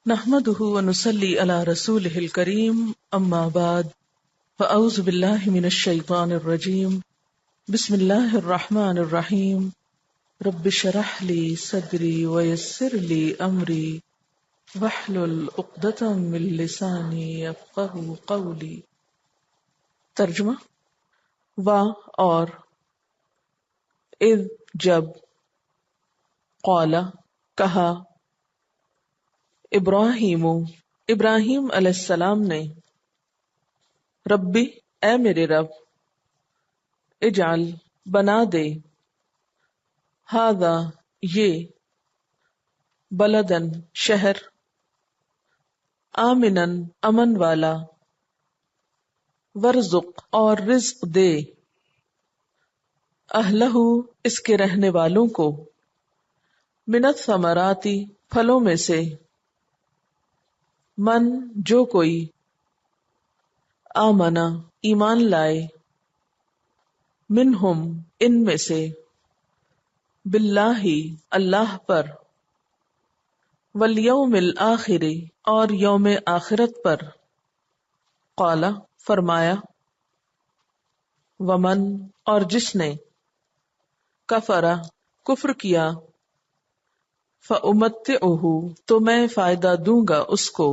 نحمده ونصلي على رسوله الكريم اما بعد فاعوذ بالله من الشيطان الرجيم بسم الله الرحمن الرحيم رب اشرح لي صدري ويسر لي امري واحلل عقدة من لساني يفقهوا قولي۔ ترجمہ: وا اور، اذ جب، قال کہا، ابراہیم ابراہیم علیہ السلام نے، ربی اے میرے رب، اجعل بنا دے، ھذا یہ، بلدن شہر، آمنن امن والا، ورزق اور رزق دے، اہلہ اس کے رہنے والوں کو، من الثمرات پھلوں میں سے، من جو کوئی، آمنا ایمان لائے، منہم ان میں سے، باللہ اللہ پر، والیوم الآخر اور یوم آخرت پر، قال فرمایا، ومن اور جس نے، کفر کفر کیا، فأمتعہ تو میں فائدہ دوں گا اس کو،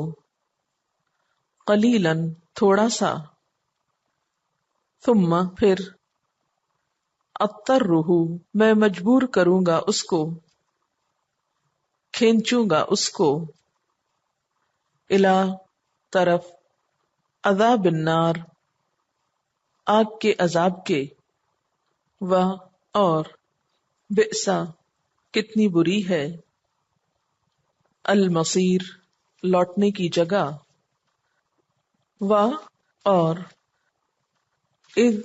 قلیلاً تھوڑا سا، ثم پھر، اضطرہ میں مجبور کروں گا اس کو، کھینچوں گا اس کو، الی طرف، عذاب النار آگ کے عذاب کے، و اور، بئسا کتنی بری ہے، المصیر لوٹنے کی جگہ، و اور، اذ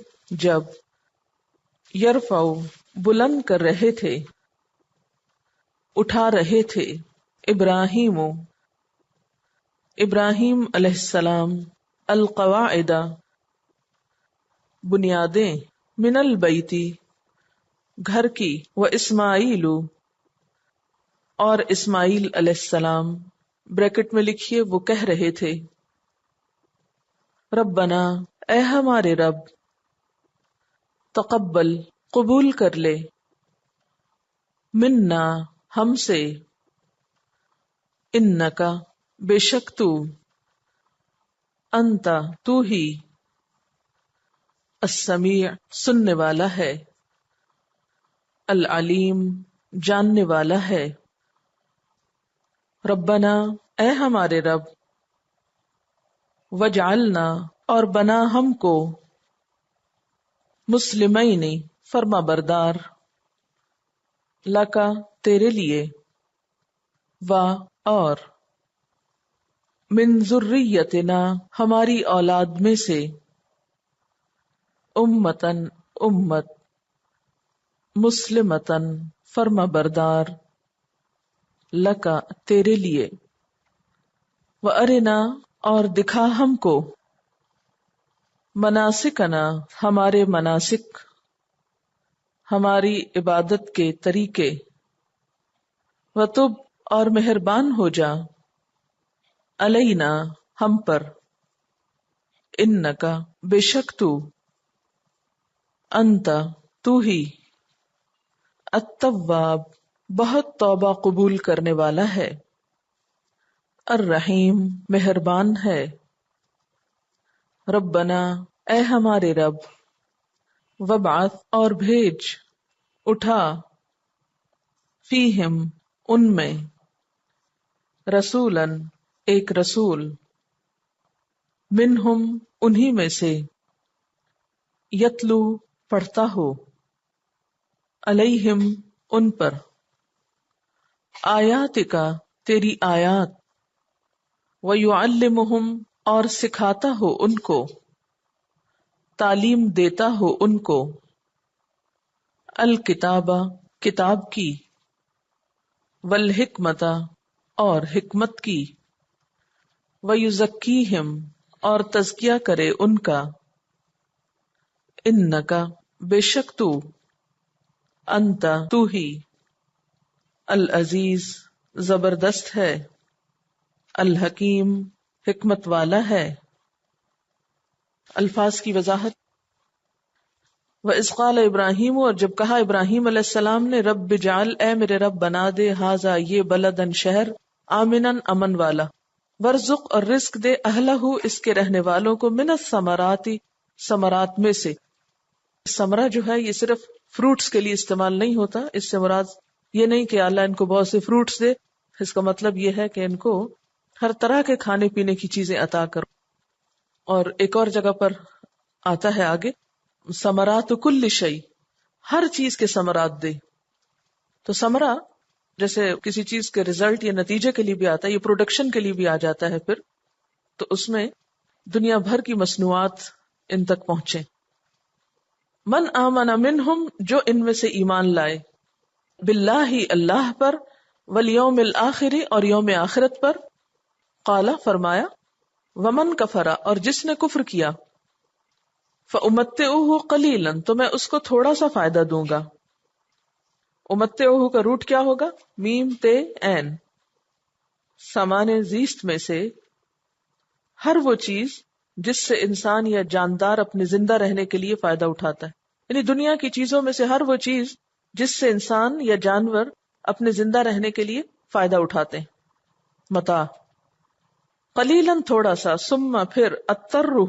جب، یرفع بلند کر رہے تھے، اٹھا رہے تھے، ابراہیم ابراہیم علیہ السلام، القواعد بنیادیں، من البیتی گھر کی، و اسماعیل اور اسماعیل علیہ السلام، بریکٹ میں لکھیے وہ کہہ رہے تھے، ربنا اے ہمارے رب، تقبل قبول کر لے، منا ہم سے، انکا بے شک تو، انتا تو ہی، السمیع سننے والا ہے، العلیم جاننے والا ہے، ربنا اے ہمارے رب، وجعلنا اور بنا ہم کو، مسلمین فرما بردار، لکا تیرے لیے، و اور، من ذریتنا ہماری اولاد میں سے، امتن امت، مسلمتن فرما بردار، لکا تیرے لیے، و ارنا اور دکھا ہم کو، مناسکنا ہمارے مناسک، ہماری عبادت کے طریقے، وتب اور مہربان ہو جا، علینا ہم پر، انکا بے شک تو، انتا تو ہی، التواب بہت توبہ قبول کرنے والا ہے، الرحیم مہربان ہے، ربنا اے ہمارے رب، وابعث اور بھیج، اٹھا، فیہم ان میں، رسولاً ایک رسول، منہم انہی میں سے، یتلو پڑھتا ہو، علیہم ان پر، آیاتکا تیری آیات، ویعلمہم اور سکھاتا ہو ان کو، تعلیم دیتا ہو ان کو، الکتاب کتاب کی، والحکمت اور حکمت کی، ویزکیہم اور تزکیہ کرے ان کا، انکا بے شک تو، انتا تو ہی، العزیز زبردست ہے، الحکیم حکمت والا ہے. الفاظ کی وضاحت. وَإِذْ قَالَ ابراہیم، اور جب کہا ابراہیم علیہ السلام نے، رب اجعل، اے میرے رب بنا دے، ھذا یہ، بلدن شہر، آمنن امن والا، ورزق اور رزق دے، اہلہ اس کے رہنے والوں کو، من الثمرات ثمرات میں سے. ثمرہ جو ہے یہ صرف فروٹس کے لیے استعمال نہیں ہوتا، اس سے مراد یہ نہیں کہ اللہ ان کو بہت سے فروٹس دے، اس کا مطلب یہ ہے کہ ان کو ہر طرح کے کھانے پینے کی چیزیں عطا کرو. اور ایک اور جگہ پر آتا ہے آگے، ثمرات کل شیء، ہر چیز کے ثمرات دے. تو ثمرہ جیسے کسی چیز کے ریزلٹ یا نتیجے کے لیے بھی آتا ہے، یہ پروڈکشن کے لیے بھی آ جاتا ہے پھر، تو اس میں دنیا بھر کی مصنوعات ان تک پہنچے. من آمن منہم، جو ان میں سے ایمان لائے، باللہ اللہ پر، والیوم الآخر اور یوم آخرت پر. قال فرمایا، ومن کفر اور جس نے کفر کیا، فأمتعہ قلیلا تو میں اس کو تھوڑا سا فائدہ دوں گا. امتعہ کا روٹ کیا ہوگا؟ میم تے این. سامان زیست میں سے ہر وہ چیز جس سے انسان یا جاندار اپنے زندہ رہنے کے لیے فائدہ اٹھاتا ہے، یعنی دنیا کی چیزوں میں سے ہر وہ چیز جس سے انسان یا جانور اپنے زندہ رہنے کے لیے فائدہ اٹھاتے ہیں. متاع. قلیلاً تھوڑا سا، ثم پھر، اضطرہ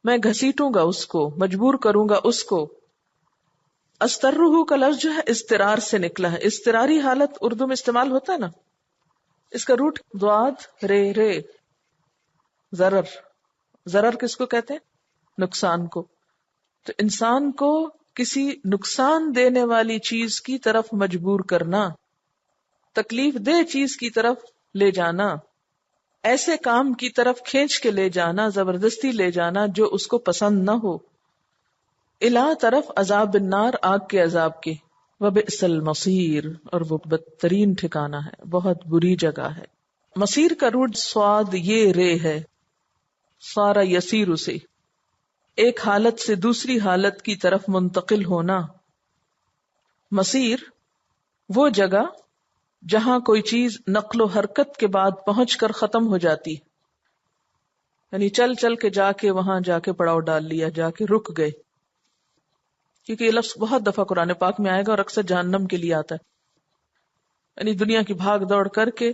میں گھسیٹوں گا اس کو، مجبور کروں گا اس کو. استرہ کا لفظ جو ہے استرار سے نکلا ہے، استراری حالت اردو میں استعمال ہوتا ہے نا، اس کا روٹ ضاد رے رے، ضرر. ضرر کس کو کہتے ہیں؟ نقصان کو. تو انسان کو کسی نقصان دینے والی چیز کی طرف مجبور کرنا، تکلیف دہ چیز کی طرف لے جانا، ایسے کام کی طرف کھینچ کے لے جانا، زبردستی لے جانا جو اس کو پسند نہ ہو. الا طرف عذاب النار، آگ کے عذاب کے. وبئس المصیر اور وہ بدترین ٹھکانہ ہے، بہت بری جگہ ہے. مصیر کا روٹ سواد یہ رے ہے، سارا یسیر سے، ایک حالت سے دوسری حالت کی طرف منتقل ہونا. مصیر وہ جگہ جہاں کوئی چیز نقل و حرکت کے بعد پہنچ کر ختم ہو جاتی، یعنی چل چل کے جا کے وہاں جا کے پڑاؤ ڈال لیا، جا کے رک گئے. کیونکہ یہ لفظ بہت دفعہ قرآن پاک میں آئے گا اور اکثر جہنم کے لیے آتا ہے، یعنی دنیا کی بھاگ دوڑ کر کے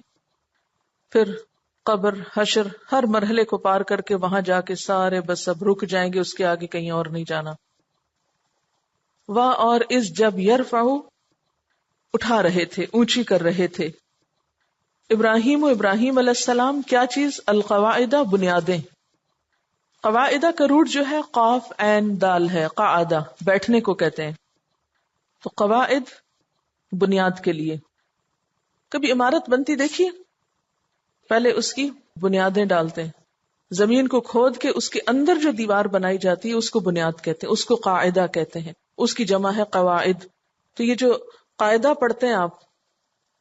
پھر قبر، حشر، ہر مرحلے کو پار کر کے وہاں جا کے سارے بس اب رک جائیں گے، اس کے آگے کہیں اور نہیں جانا. اور اس جب یرفعو اٹھا رہے تھے، اونچی کر رہے تھے، ابراہیم علیہ السلام کیا چیز؟ القواعدہ بنیادیں. قواعدہ کا روٹ جو ہے قاف عین دال ہے، قاعدہ بیٹھنے کو کہتے ہیں. تو قواعد بنیاد کے لیے. کبھی عمارت بنتی دیکھیے، پہلے اس کی بنیادیں ڈالتے ہیں، زمین کو کھود کے اس کے اندر جو دیوار بنائی جاتی ہے اس کو بنیاد کہتے ہیں، اس کو قاعدہ کہتے ہیں، اس کی جمع ہے قواعد. تو یہ جو قاعدہ پڑھتے ہیں آپ،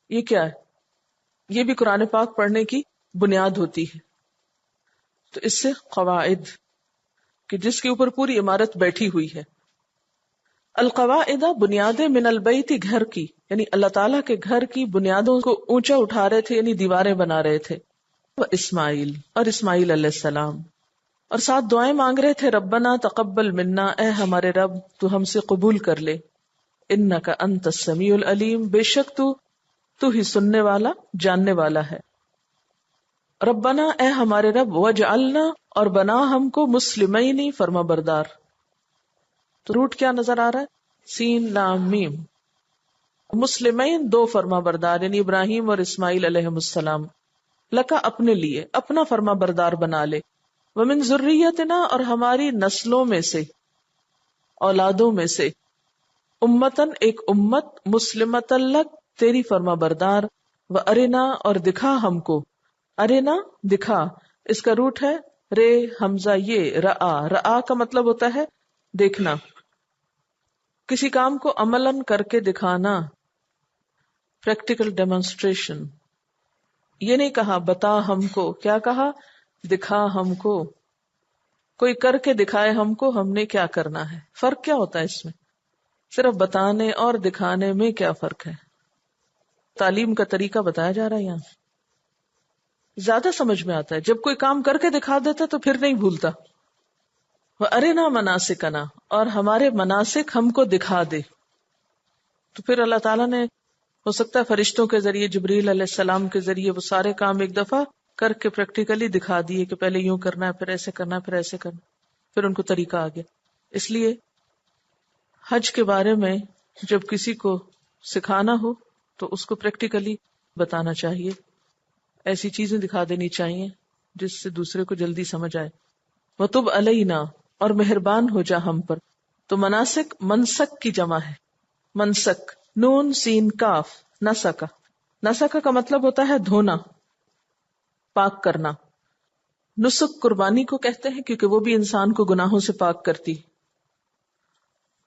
یہ کیا ہے؟ یہ بھی قرآن پاک پڑھنے کی بنیاد ہوتی ہے. تو اس سے قواعد کہ جس کے اوپر پوری عمارت بیٹھی ہوئی ہے. القواعدہ بنیادیں، من البیت گھر کی، یعنی اللہ تعالیٰ کے گھر کی بنیادوں کو اونچا اٹھا رہے تھے، یعنی دیواریں بنا رہے تھے. وہ اسماعیل اور اسماعیل علیہ السلام، اور ساتھ دعائیں مانگ رہے تھے، ربنا تقبل منا، اے ہمارے رب تو ہم سے قبول کر لے، انک انت السمیع العلیم، بے شک تو ہی سننے والا جاننے والا ہے. ربنا اے ہمارے رب، وجعلنا اور بنا ہم کو، مسلمین فرما بردار. تو روٹ کیا نظر آ رہا ہے؟ سین لام میم. مسلمین دو فرما بردار، یعنی ابراہیم اور اسماعیل علیہ السلام. لکا اپنے لیے، اپنا فرما بردار بنا لے. ومن ذریتنا اور ہماری نسلوں میں سے، اولادوں میں سے. امتن ایک امت، مسلمتن لک تیری فرما بردار. و ارنا اور دکھا ہم کو، ارنا دکھا، اس کا روٹ ہے رے حمزہ یہ رآ. رآ کا مطلب ہوتا ہے دیکھنا، کسی کام کو عملاً کر کے دکھانا، پریکٹیکل ڈیمونسٹریشن. یہ نہیں کہا بتا ہم کو، کیا کہا؟ دکھا ہم کو. کوئی کر کے دکھائے ہم کو، ہم نے کیا کرنا ہے. فرق کیا ہوتا ہے اس میں؟ صرف بتانے اور دکھانے میں کیا فرق ہے؟ تعلیم کا طریقہ بتایا جا رہا ہے یہاں. زیادہ سمجھ میں آتا ہے. جب کوئی کام کر کے دکھا دیتا تو پھر نہیں بھولتا. وَأَرِنَا مَنَاسِكَنَا، اور ہمارے مناسک ہم کو دکھا دے. تو پھر اللہ تعالیٰ نے ہو سکتا ہے فرشتوں کے ذریعے، جبریل علیہ السلام کے ذریعے وہ سارے کام ایک دفعہ کر کے پریکٹیکلی دکھا دیے کہ پہلے یوں کرنا ہے، پھر ایسے کرنا ہے، پھر ایسے کرنا، پھر ان کو طریقہ آ گیا. اس لیے حج کے بارے میں جب کسی کو سکھانا ہو تو اس کو پریکٹیکلی بتانا چاہیے، ایسی چیزیں دکھا دینی چاہیے جس سے دوسرے کو جلدی سمجھ آئے. وَتُبْ عَلَيْنَا، اور مہربان ہو جا ہم پر. تو مناسک منسک کی جمع ہے. منسک نون سین کاف نسکا. نسکا کا مطلب ہوتا ہے دھونا، پاک کرنا. نسک قربانی کو کہتے ہیں کیونکہ وہ بھی انسان کو گناہوں سے پاک کرتی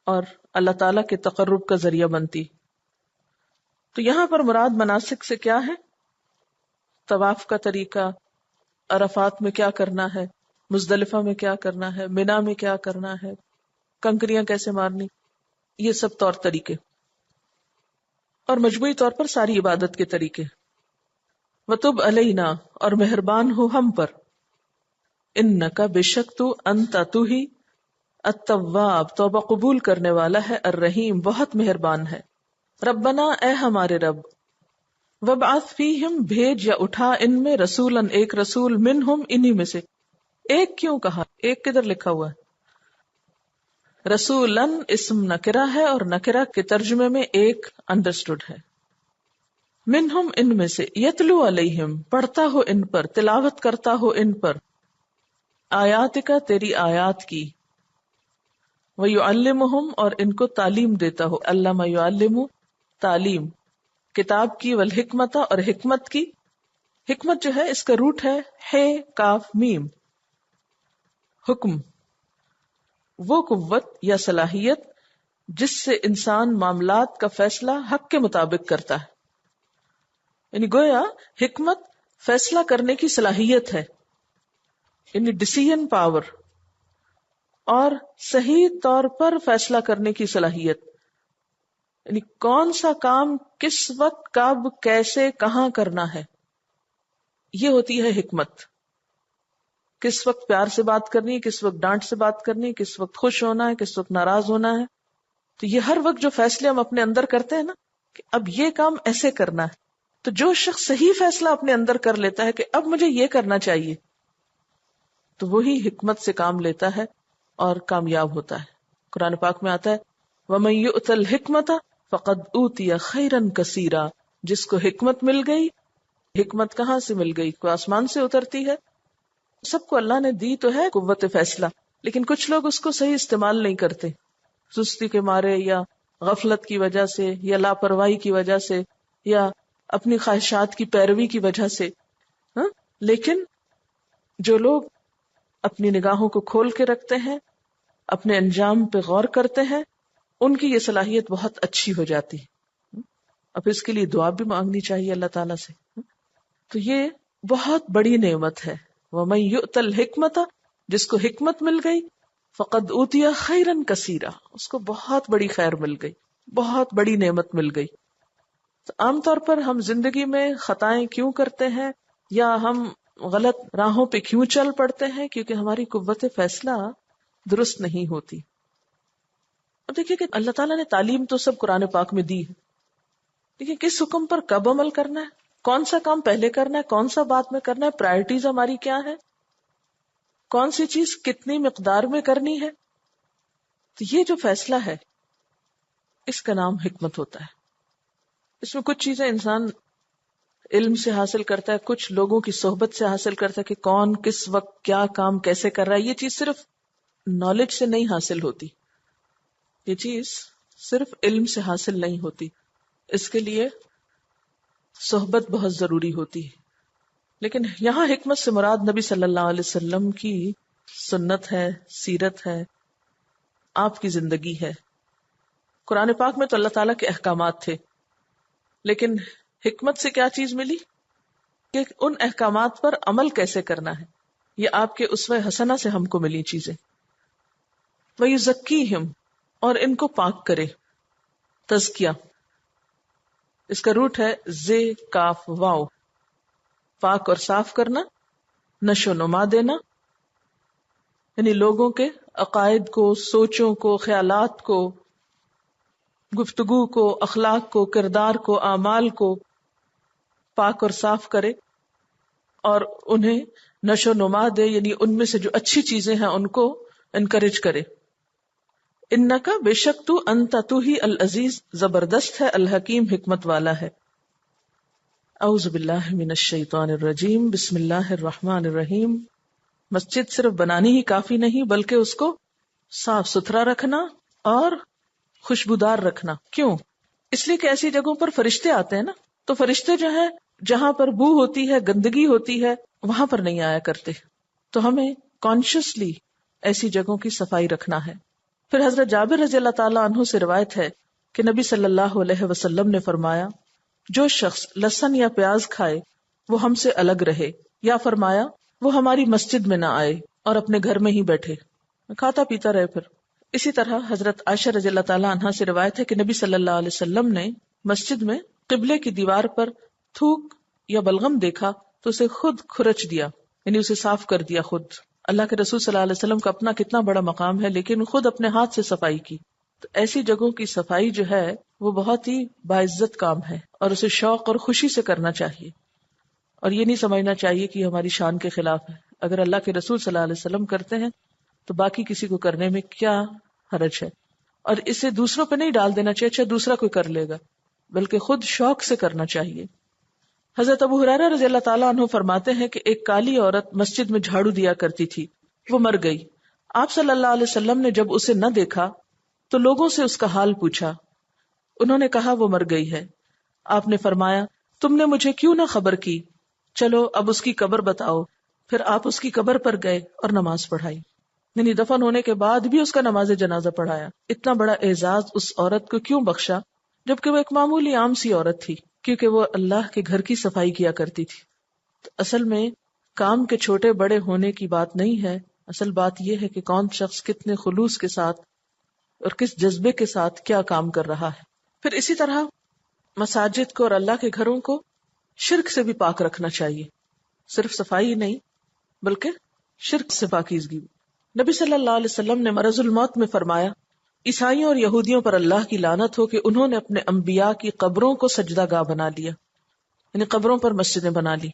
اور اللہ تعالیٰ کے تقرب کا ذریعہ بنتی. تو یہاں پر مراد مناسک سے کیا ہے؟ طواف کا طریقہ، عرفات میں کیا کرنا ہے، مزدلفہ میں کیا کرنا ہے، منا میں کیا کرنا ہے، کنکریاں کیسے مارنی، یہ سب طور طریقے اور مجموعی طور پر ساری عبادت کے طریقے. وَتُبْ عَلَيْنَا، اور مہربان ہو ہم پر. اِنَّكَ، بے شک تو، انت تو ہی، التواب توبہ قبول کرنے والا ہے، الرحیم بہت مہربان ہے. ربنا، اے ہمارے رب. وابعث فیہم، بھیج یا اٹھا ان میں، رسولاً ایک رسول، منہم انہی میں سے. ایک کیوں کہا؟ ایک کدھر لکھا ہوا ہے؟ رسولاً اسم نکرہ ہے اور نکرہ کے ترجمے میں ایک انڈرسٹوڈ ہے. منہم ان میں سے، یتلو علیہم پڑھتا ہو ان پر، تلاوت کرتا ہو ان پر، آیات کا تیری آیات کی، وَيُعَلِّمُهُمْ اور ان کو تعلیم دیتا ہو. علّمَ یعلم تعلیم، کتاب کی، والحکمت اور حکمت کی. حکمت جو ہے اس کا روٹ ہے ہے کاف میم. حکم وہ قوت یا صلاحیت جس سے انسان معاملات کا فیصلہ حق کے مطابق کرتا ہے. یعنی گویا حکمت فیصلہ کرنے کی صلاحیت ہے، یعنی ڈیسیژن پاور، اور صحیح طور پر فیصلہ کرنے کی صلاحیت، یعنی کون سا کام کس وقت کب کیسے کہاں کرنا ہے، یہ ہوتی ہے حکمت. کس وقت پیار سے بات کرنی ہے، کس وقت ڈانٹ سے بات کرنی ہے، کس وقت خوش ہونا ہے، کس وقت ناراض ہونا ہے. تو یہ ہر وقت جو فیصلے ہم اپنے اندر کرتے ہیں نا کہ اب یہ کام ایسے کرنا ہے، تو جو شخص صحیح فیصلہ اپنے اندر کر لیتا ہے کہ اب مجھے یہ کرنا چاہیے، تو وہی حکمت سے کام لیتا ہے اور کامیاب ہوتا ہے. قرآن پاک میں آتا ہے وَمَن يُؤْتَ الْحِكْمَةَ فَقَدْ أُوتِيَ خَيْرًا كَثِيرًا. جس کو حکمت مل گئی. حکمت کہاں سے مل گئی؟ کوئی آسمان سے اترتی ہے؟ سب کو اللہ نے دی تو ہے قوت فیصلہ، لیکن کچھ لوگ اس کو صحیح استعمال نہیں کرتے، سستی کے مارے یا غفلت کی وجہ سے یا لاپرواہی کی وجہ سے یا اپنی خواہشات کی پیروی کی وجہ سے. لیکن جو لوگ اپنی نگاہوں کو کھول کے رکھتے ہیں، اپنے انجام پہ غور کرتے ہیں، ان کی یہ صلاحیت بہت اچھی ہو جاتی ہے. اب اس کے لیے دعا بھی مانگنی چاہیے اللہ تعالیٰ سے. تو یہ بہت بڑی نعمت ہے. وَمَن يُؤْتَ الْحِكْمَةَ، جس کو حکمت مل گئی، فَقَدْ أُوتِيَ خَيْرًا كَثِيرًا، اس کو بہت بڑی خیر مل گئی، بہت بڑی نعمت مل گئی. تو عام طور پر ہم زندگی میں خطائیں کیوں کرتے ہیں یا ہم غلط راہوں پہ کیوں چل پڑتے ہیں؟ کیونکہ ہماری قوت فیصلہ درست نہیں ہوتی. اب دیکھیے کہ اللہ تعالیٰ نے تعلیم تو سب قرآن پاک میں دی ہے، لیکن کس حکم پر کب عمل کرنا ہے، کون سا کام پہلے کرنا ہے، کون سا بعد میں کرنا ہے، پرائرٹیز ہماری کیا ہے، کون سی چیز کتنی مقدار میں کرنی ہے. تو یہ جو فیصلہ ہے اس کا نام حکمت ہوتا ہے. اس میں کچھ چیزیں انسان علم سے حاصل کرتا ہے، کچھ لوگوں کی صحبت سے حاصل کرتا ہے کہ کون کس وقت کیا کام کیسے کر رہا ہے. یہ چیز صرف نالج سے نہیں حاصل ہوتی، یہ چیز صرف علم سے حاصل نہیں ہوتی، اس کے لیے صحبت بہت ضروری ہوتی ہے. لیکن یہاں حکمت سے مراد نبی صلی اللہ علیہ وسلم کی سنت ہے، سیرت ہے، آپ کی زندگی ہے. قرآن پاک میں تو اللہ تعالیٰ کے احکامات تھے، لیکن حکمت سے کیا چیز ملی کہ ان احکامات پر عمل کیسے کرنا ہے. یہ آپ کے اسوہ حسنہ سے ہم کو ملی چیزیں. وَيُزَكِّيهِمْ اور ان کو پاک کرے. تزکیہ اس کا روٹ ہے زے کاف واو. پاک اور صاف کرنا، نشو نما دینا، یعنی لوگوں کے عقائد کو، سوچوں کو، خیالات کو، گفتگو کو، اخلاق کو، کردار کو، اعمال کو پاک اور صاف کرے اور انہیں نشو نما دے، یعنی ان میں سے جو اچھی چیزیں ہیں ان کو انکریج کرے. انکا بے شک تو ہی العزیز زبردست ہے، الحکیم حکمت والا ہے. اعوذ باللہ من الشیطان الرجیم، بسم اللہ الرحمن الرحیم. مسجد صرف بنانی ہی کافی نہیں بلکہ اس کو صاف ستھرا رکھنا اور خوشبودار رکھنا. کیوں؟ اس لیے کہ ایسی جگہوں پر فرشتے آتے ہیں نا، تو فرشتے جو ہیں جہاں پر بو ہوتی ہے، گندگی ہوتی ہے، وہاں پر نہیں آیا کرتے. تو ہمیں کانشیسلی ایسی جگہوں کی صفائی رکھنا ہے. پھر حضرت جابر رضی اللہ تعالیٰ عنہ سے روایت ہے کہ نبی صلی اللہ علیہ وسلم نے فرمایا، جو شخص لہسن یا پیاز کھائے وہ ہم سے الگ رہے، یا فرمایا وہ ہماری مسجد میں نہ آئے اور اپنے گھر میں ہی بیٹھے، کھاتا پیتا رہے. پھر اسی طرح حضرت عائشہ رضی اللہ تعالیٰ عنہ سے روایت ہے کہ نبی صلی اللہ علیہ وسلم نے مسجد میں قبلے کی دیوار پر تھوک یا بلغم دیکھا تو اسے خود کھرچ دیا، یعنی اسے صاف کر دیا خود. اللہ کے رسول صلی اللہ علیہ وسلم کا اپنا کتنا بڑا مقام ہے، لیکن خود اپنے ہاتھ سے صفائی کی. تو ایسی جگہوں کی صفائی جو ہے وہ بہت ہی باعزت کام ہے اور اسے شوق اور خوشی سے کرنا چاہیے، اور یہ نہیں سمجھنا چاہیے کہ ہماری شان کے خلاف ہے. اگر اللہ کے رسول صلی اللہ علیہ وسلم کرتے ہیں تو باقی کسی کو کرنے میں کیا حرج ہے. اور اسے دوسروں پہ نہیں ڈال دینا چاہیے، اچھا دوسرا کوئی کر لے گا، بلکہ خود شوق سے کرنا چاہیے. حضرت ابو ہریرہ رضی اللہ تعالیٰ عنہ فرماتے ہیں کہ ایک کالی عورت مسجد میں جھاڑو دیا کرتی تھی، وہ مر گئی. آپ صلی اللہ علیہ وسلم نے جب اسے نہ دیکھا تو لوگوں سے اس کا حال پوچھا. انہوں نے کہا وہ مر گئی ہے. آپ نے فرمایا تم نے مجھے کیوں نہ خبر کی، چلو اب اس کی قبر بتاؤ. پھر آپ اس کی قبر پر گئے اور نماز پڑھائی، یعنی دفن ہونے کے بعد بھی اس کا نماز جنازہ پڑھایا. اتنا بڑا اعزاز اس عورت کو کیوں بخشا جبکہ وہ ایک معمولی عام سی عورت تھی، کیونکہ وہ اللہ کے گھر کی صفائی کیا کرتی تھی. تو اصل میں کام کے چھوٹے بڑے ہونے کی بات نہیں ہے، اصل بات یہ ہے کہ کون شخص کتنے خلوص کے ساتھ اور کس جذبے کے ساتھ کیا کام کر رہا ہے. پھر اسی طرح مساجد کو اور اللہ کے گھروں کو شرک سے بھی پاک رکھنا چاہیے. صرف صفائی نہیں بلکہ شرک سے پاکیزگی. نبی صلی اللہ علیہ وسلم نے مرض الموت میں فرمایا، عیسائیوں اور یہودیوں پر اللہ کی لعنت ہو کہ انہوں نے اپنے انبیاء کی قبروں کو سجدہ گاہ بنا لیا، یعنی قبروں پر مسجدیں بنا لی.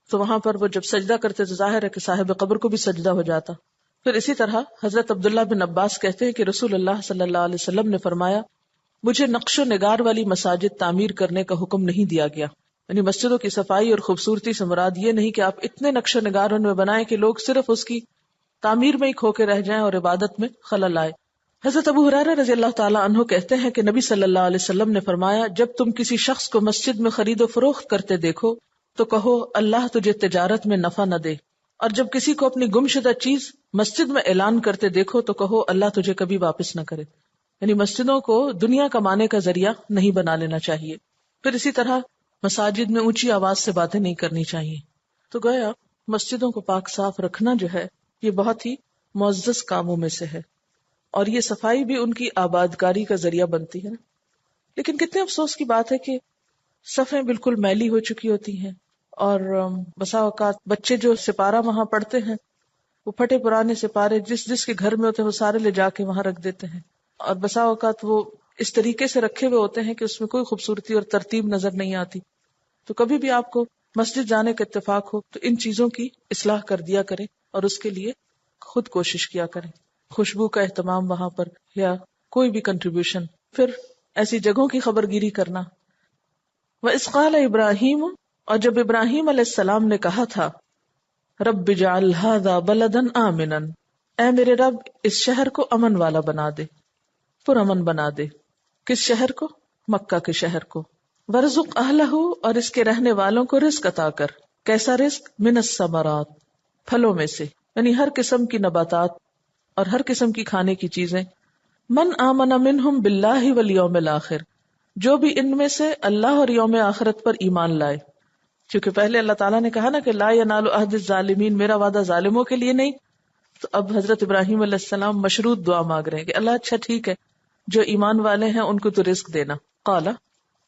تو وہاں پر وہ جب سجدہ کرتے تو ظاہر ہے کہ صاحب قبر کو بھی سجدہ ہو جاتا. پھر اسی طرح حضرت عبداللہ بن عباس کہتے ہیں کہ رسول اللہ صلی اللہ علیہ وسلم نے فرمایا، مجھے نقش و نگار والی مساجد تعمیر کرنے کا حکم نہیں دیا گیا. یعنی مسجدوں کی صفائی اور خوبصورتی سے مراد یہ نہیں کہ آپ اتنے نقش و نگار ان میں بنائیں کہ لوگ صرف اس کی تعمیر میں ہی کھو کے رہ جائیں اور عبادت میں خلل آئے. حضرت ابو ہریرہ رضی اللہ تعالیٰ عنہ کہتے ہیں کہ نبی صلی اللہ علیہ وسلم نے فرمایا، جب تم کسی شخص کو مسجد میں خرید و فروخت کرتے دیکھو تو کہو اللہ تجھے تجارت میں نفع نہ دے، اور جب کسی کو اپنی گم شدہ چیز مسجد میں اعلان کرتے دیکھو تو کہو اللہ تجھے کبھی واپس نہ کرے. یعنی مسجدوں کو دنیا کمانے کا ذریعہ نہیں بنا لینا چاہیے. پھر اسی طرح مساجد میں اونچی آواز سے باتیں نہیں کرنی چاہیے. تو گویا مسجدوں کو پاک صاف رکھنا جو ہے یہ بہت ہی معزز کاموں میں سے ہے، اور یہ صفائی بھی ان کی آبادکاری کا ذریعہ بنتی ہے. لیکن کتنے افسوس کی بات ہے کہ صفیں بالکل میلی ہو چکی ہوتی ہیں، اور بسا اوقات بچے جو سپارہ وہاں پڑھتے ہیں وہ پھٹے پرانے سپارے جس کے گھر میں ہوتے ہیں وہ سارے لے جا کے وہاں رکھ دیتے ہیں، اور بسا اوقات وہ اس طریقے سے رکھے ہوئے ہوتے ہیں کہ اس میں کوئی خوبصورتی اور ترتیب نظر نہیں آتی. تو کبھی بھی آپ کو مسجد جانے کا اتفاق ہو تو ان چیزوں کی اصلاح کر دیا کریں اور اس کے لیے خود کوشش کیا کریں، خوشبو کا اہتمام وہاں پر یا کوئی بھی کنٹریبیوشن. پھر ایسی جگہوں کی خبر گیری کرنا. وَإِذْ قَالَ إِبْرَاهِيمُ، اور جب ابراہیم علیہ السلام نے کہا تھا، رب اجعل هذا بلدا آمنا، اے میرے رب اس شہر کو امن والا بنا دے، پرامن بنا دے. کس شہر کو؟ مکہ کے شہر کو. وارزق اہلہ، اور اس کے رہنے والوں کو رزق عطا کر. کیسا رزق؟ من الثمرات، پھلوں میں سے، یعنی ہر قسم کی نباتات اور ہر قسم کی کھانے کی چیزیں. من آمن منہم باللہ والیوم الآخر، جو بھی ان میں سے اللہ اور یوم آخرت پر ایمان لائے. کیونکہ پہلے اللہ تعالیٰ نے کہا نا کہ لا ینال عہد الظالمین، میرا وعدہ ظالموں کے لیے نہیں. تو اب حضرت ابراہیم علیہ السلام مشروط دعا مانگ رہے ہیں کہ اللہ اچھا ٹھیک ہے، جو ایمان والے ہیں ان کو تو رزق دینا. قال،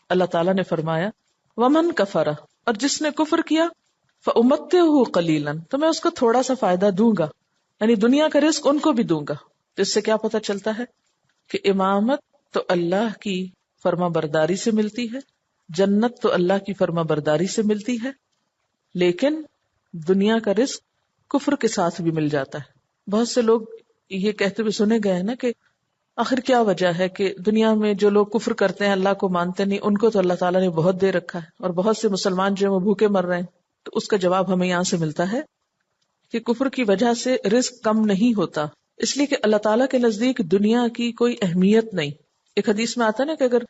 اللہ تعالیٰ نے فرمایا، ومن کفر، اور جس نے کفر کیا، فَأُمَتِّعُهُ قَلِيلًا، تو میں اس کو تھوڑا سا فائدہ دوں گا، یعنی دنیا کا رزق ان کو بھی دوں گا. تو اس سے کیا پتہ چلتا ہے کہ امامت تو اللہ کی فرما برداری سے ملتی ہے، جنت تو اللہ کی فرما برداری سے ملتی ہے، لیکن دنیا کا رزق کفر کے ساتھ بھی مل جاتا ہے. بہت سے لوگ یہ کہتے ہوئے سنے گئے ہیں نا کہ آخر کیا وجہ ہے کہ دنیا میں جو لوگ کفر کرتے ہیں، اللہ کو مانتے نہیں، ان کو تو اللہ تعالیٰ نے بہت دے رکھا ہے، اور بہت سے مسلمان جو ہیں وہ بھوکے مر رہے ہیں. تو اس کا جواب ہمیں یہاں سے ملتا ہے کہ کفر کی وجہ سے رزق کم نہیں ہوتا، اس لیے کہ اللہ تعالیٰ کے نزدیک دنیا کی کوئی اہمیت نہیں. ایک حدیث میں آتا ہے نا کہ اگر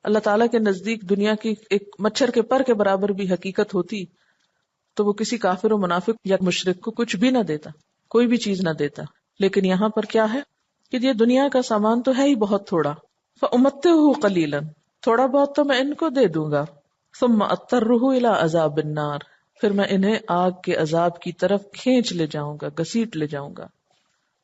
اللہ تعالیٰ کے نزدیک دنیا کی ایک مچھر کے پر کے برابر بھی حقیقت ہوتی تو وہ کسی کافر و منافق یا مشرک کو کچھ بھی نہ دیتا، کوئی بھی چیز نہ دیتا. لیکن یہاں پر کیا ہے کہ یہ دنیا کا سامان تو ہے ہی بہت تھوڑا. فَأُمَتِّعُهُ قَلِيلًا، تھوڑا بہت تو میں ان کو دے دوں گا. ثُمَّ أَضْطَرُّهُ إِلَىٰ عَذَابِ النَّارِ، پھر میں انہیں آگ کے عذاب کی طرف کھینچ لے جاؤں گا، گھسیٹ لے جاؤں گا،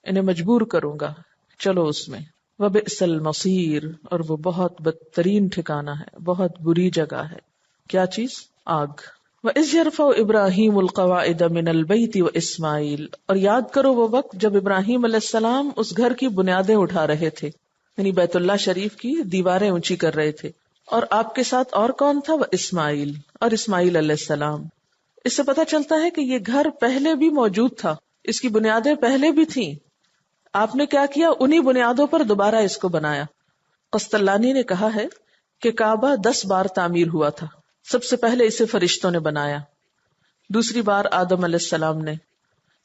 انہیں مجبور کروں گا چلو اس میں. وَبِئْسَ الْمَصِيرُ، اور وہ بہت بدترین ٹھکانہ ہے، بہت بری جگہ ہے. کیا چیز؟ آگ. وَإِذْ يَرْفَعُ إِبْرَاهِيمُ الْقَوَاعِدَ مِنَ الْبَيْتِ وَإِسْمَاعِيلُ، اور یاد کرو وہ وقت جب ابراہیم علیہ السلام اس گھر کی بنیادیں اٹھا رہے تھے، یعنی بیت اللہ شریف کی دیواریں اونچی کر رہے تھے. اور آپ کے ساتھ اور کون تھا؟ وَإِسْمَاعِيلُ، اور اسماعیل علیہ السلام. اس سے پتہ چلتا ہے کہ یہ گھر پہلے بھی موجود تھا، اس کی بنیادیں پہلے بھی تھیں. آپ نے کیا کیا؟ انہی بنیادوں پر دوبارہ اس کو بنایا. قسطلانی نے کہا ہے کہ کعبہ 10 بار تعمیر ہوا تھا. سب سے پہلے اسے فرشتوں نے بنایا، دوسری بار آدم علیہ السلام نے،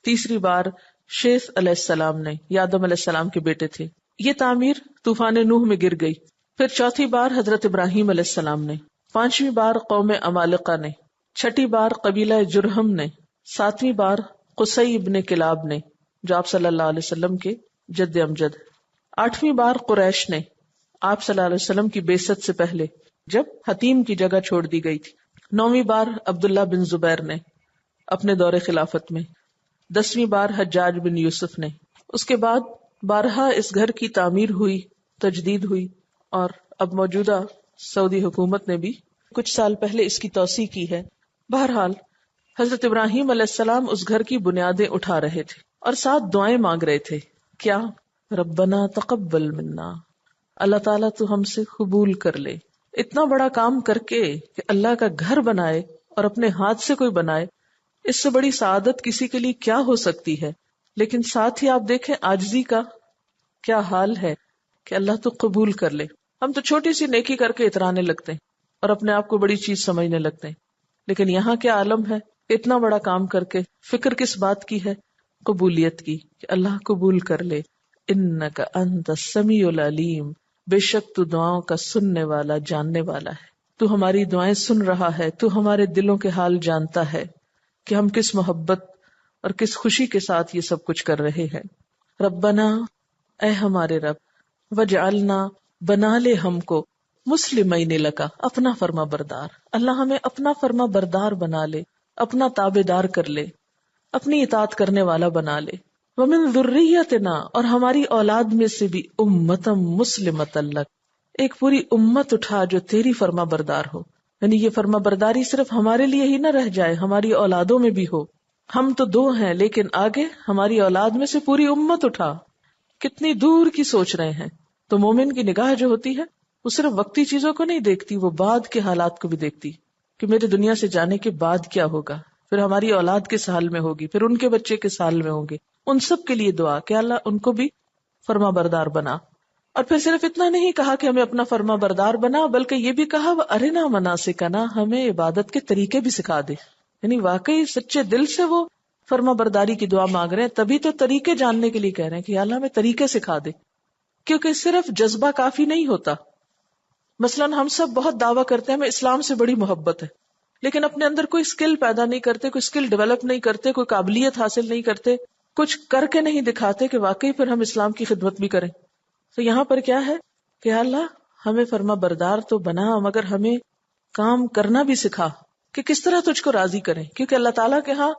تیسری بار شیث علیہ السلام نے، یہ آدم علیہ السلام کے بیٹے تھے. یہ تعمیر طوفان نوح میں گر گئی. پھر چوتھی بار حضرت ابراہیم علیہ السلام نے، پانچویں بار قوم عمالقہ نے، چھٹی بار قبیلہ جرہم نے، ساتویں بار قصی ابن کلاب نے جو آپ صلی اللہ علیہ وسلم کے جد امجد، آٹھویں بار قریش نے آپ صلی اللہ علیہ وسلم کی بعثت سے پہلے جب حتیم کی جگہ چھوڑ دی گئی تھی، نویں بار عبداللہ بن زبیر نے اپنے دور خلافت میں، 10ویں بار حجاج بن یوسف نے. اس کے بعد بارہا اس گھر کی تعمیر ہوئی، تجدید ہوئی، اور اب موجودہ سعودی حکومت نے بھی کچھ سال پہلے اس کی توسیع کی ہے. بہرحال حضرت ابراہیم علیہ السلام اس گھر کی بنیادیں اٹھا رہے تھے اور ساتھ دعائیں مانگ رہے تھے. کیا؟ ربنا تقبل منا، اللہ تعالیٰ تو ہم سے قبول کر لے. اتنا بڑا کام کر کے کہ اللہ کا گھر بنائے اور اپنے ہاتھ سے کوئی بنائے، اس سے بڑی سعادت کسی کے لیے کیا ہو سکتی ہے. لیکن ساتھ ہی آپ دیکھیں عاجزی کا کیا حال ہے کہ اللہ تو قبول کر لے. ہم تو چھوٹی سی نیکی کر کے اترانے لگتے ہیں اور اپنے آپ کو بڑی چیز سمجھنے لگتے ہیں، لیکن یہاں کیا عالم ہے، اتنا بڑا کام کر کے فکر کس بات کی ہے؟ قبولیت کی، کہ اللہ قبول کر لے. انک انت السمیع العلیم، بے شک تو دعاؤں کا سننے والا، جاننے والا ہے. تو ہماری دعائیں سن رہا ہے، تو ہمارے دلوں کے حال جانتا ہے کہ ہم کس محبت اور کس خوشی کے ساتھ یہ سب کچھ کر رہے ہیں. ربنا، اے ہمارے رب، وجعلنا، بنا لے ہم کو، مسلمین لک، اپنا فرما بردار. اللہ ہمیں اپنا فرما بردار بنا لے، اپنا تابع دار کر لے، اپنی اطاعت کرنے والا بنا لے. ومن ذریتنا، اور ہماری اولاد میں سے بھی امتا مسلمتا لک، ایک پوری امت اٹھا جو تیری فرما بردار ہو. یعنی یہ فرما برداری صرف ہمارے لیے ہی نہ رہ جائے، ہماری اولادوں میں بھی ہو. ہم تو 2 ہیں لیکن آگے ہماری اولاد میں سے پوری امت اٹھا. کتنی دور کی سوچ رہے ہیں. تو مومن کی نگاہ جو ہوتی ہے وہ صرف وقتی چیزوں کو نہیں دیکھتی، وہ بعد کے حالات کو بھی دیکھتی کہ میرے دنیا سے جانے کے بعد کیا ہوگا، پھر ہماری اولاد کس حال میں ہوگی، پھر ان کے بچے کس حال میں ہوں گے. ان سب کے لیے دعا کہ اللہ ان کو بھی فرما بردار بنا. اور پھر صرف اتنا نہیں کہا کہ ہمیں اپنا فرما بردار بنا، بلکہ یہ بھی کہا ارنا مناسکنا، ہمیں عبادت کے طریقے بھی سکھا دے. یعنی واقعی سچے دل سے وہ فرما برداری کی دعا مانگ رہے ہیں، تبھی تو طریقے جاننے کے لیے کہہ رہے ہیں کہ اللہ ہمیں طریقے سکھا دے. کیونکہ صرف جذبہ کافی نہیں ہوتا. مثلا ہم سب بہت دعویٰ کرتے ہیں ہمیں اسلام سے بڑی محبت ہے، لیکن اپنے اندر کوئی اسکل پیدا نہیں کرتے، کوئی اسکل ڈیولپ نہیں کرتے، کوئی قابلیت حاصل نہیں کرتے، کچھ کر کے نہیں دکھاتے کہ واقعی پھر ہم اسلام کی خدمت بھی کریں. تو یہاں پر کیا ہے کہ اللہ ہمیں فرما بردار تو بنا، مگر ہمیں کام کرنا بھی سکھا کہ کس طرح تجھ کو راضی کریں. کیونکہ اللہ تعالیٰ کے ہاں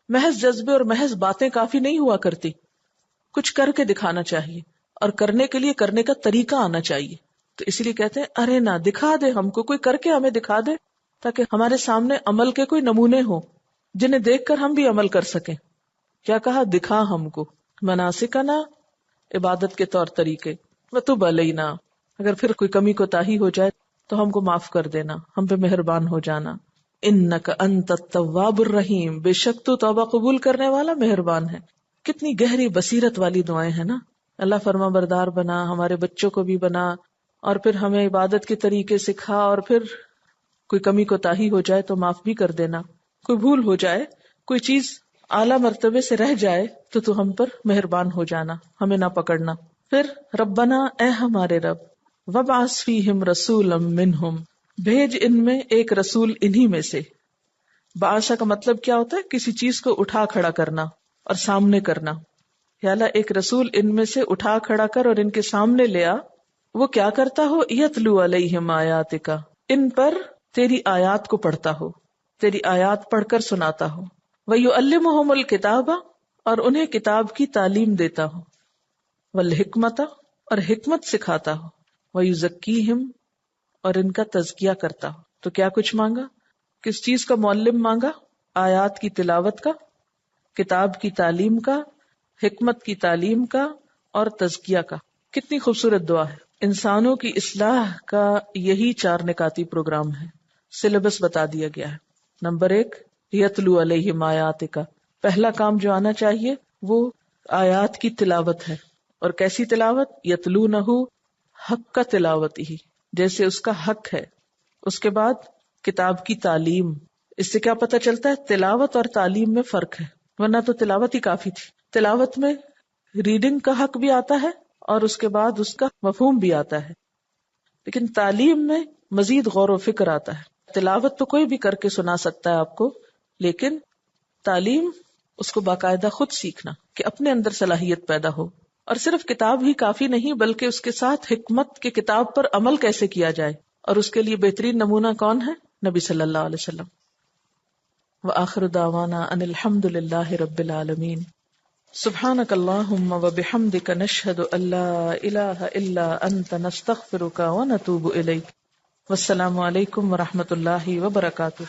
محض جذبے اور محض باتیں کافی نہیں ہوا کرتی، کچھ کر کے دکھانا چاہیے، اور کرنے کے لیے کرنے کا طریقہ آنا چاہیے. تو اسی لیے کہتے ہیں ارے نہ، دکھا دے ہم کو، کوئی کر کے ہمیں دکھا دے تاکہ ہمارے سامنے عمل کے کوئی نمونے ہوں جنہیں دیکھ کر ہم بھی عمل کر سکیں. کیا کہا؟ دکھا ہم کو مناسکنا، عبادت کے طور طریقے، وتب علینا، اگر پھر کوئی کمی کوتاہی ہو جائے تو ہم کو معاف کر دینا، ہم پہ مہربان ہو جانا. انک انت التواب الرحیم، بے شک تو توبہ قبول کرنے والا مہربان ہے. کتنی گہری بصیرت والی دعائیں ہیں نا. اللہ فرما بردار بنا، ہمارے بچوں کو بھی بنا، اور پھر ہمیں عبادت کے طریقے سکھا، اور پھر کوئی کمی کوتاہی ہو جائے تو معاف بھی کر دینا. کوئی بھول ہو جائے، کوئی چیز اعلیٰ مرتبے سے رہ جائے تو ہم پر مہربان ہو جانا، ہمیں نہ پکڑنا. پھر ربنا، اے ہمارے رب، وابعث فیہم رسولا منہم، بھیج ان میں ایک رسول انہی میں سے. بعثہ کا مطلب کیا ہوتا ہے؟ کسی چیز کو اٹھا کھڑا کرنا اور سامنے کرنا. یا اللہ ایک رسول ان میں سے اٹھا کھڑا کر اور ان کے سامنے لیا. وہ کیا کرتا ہو؟ یتلو علیہم آیاتک، ان پر تیری آیات کو پڑھتا ہو، تیری آیات پڑھ کر سناتا ہو. وَيُعَلِّمُهُمُ الْكِتَابَ، اور انہیں کتاب کی تعلیم دیتا ہو. وَالْحِکْمَةَ، اور حکمت سکھاتا ہو. وَيُزَكِّيهِمْ، اور ان کا تزکیہ کرتا ہو. تو کیا کچھ مانگا؟ کس چیز کا معلم مانگا؟ آیات کی تلاوت کا، کتاب کی تعلیم کا، حکمت کی تعلیم کا، اور تزکیہ کا. کتنی خوبصورت دعا ہے. انسانوں کی اصلاح کا یہی 4 نکاتی پروگرام ہے. سلیبس بتا دیا گیا ہے. نمبر 1، یتلو علیہم آیاتک، پہلا کام جو آنا چاہیے وہ آیات کی تلاوت ہے. اور کیسی تلاوت؟ یتلونہ حق تلاوت ہی، جیسے اس کا حق ہے. اس کے بعد کتاب کی تعلیم. اس سے کیا پتہ چلتا ہے؟ تلاوت اور تعلیم میں فرق ہے، ورنہ تو تلاوت ہی کافی تھی. تلاوت میں ریڈنگ کا حق بھی آتا ہے اور اس کے بعد اس کا مفہوم بھی آتا ہے، لیکن تعلیم میں مزید غور و فکر آتا ہے. تلاوت تو کوئی بھی کر کے سنا سکتا ہے آپ کو، لیکن تعلیم اس کو باقاعدہ خود سیکھنا کہ اپنے اندر صلاحیت پیدا ہو. اور صرف کتاب ہی کافی نہیں، بلکہ اس کے ساتھ حکمت کے کتاب پر عمل کیسے کیا جائے، اور اس کے لیے بہترین نمونہ کون ہے؟ نبی صلی اللہ علیہ وسلم. وآخر دعوانا ان الحمد للہ رب العالمین. سبحانک اللہم وبحمدک نشہد ان لا الہ الا انت نستغفرک ونتوب الیک. والسلام علیکم ورحمۃ اللہ وبرکاتہ.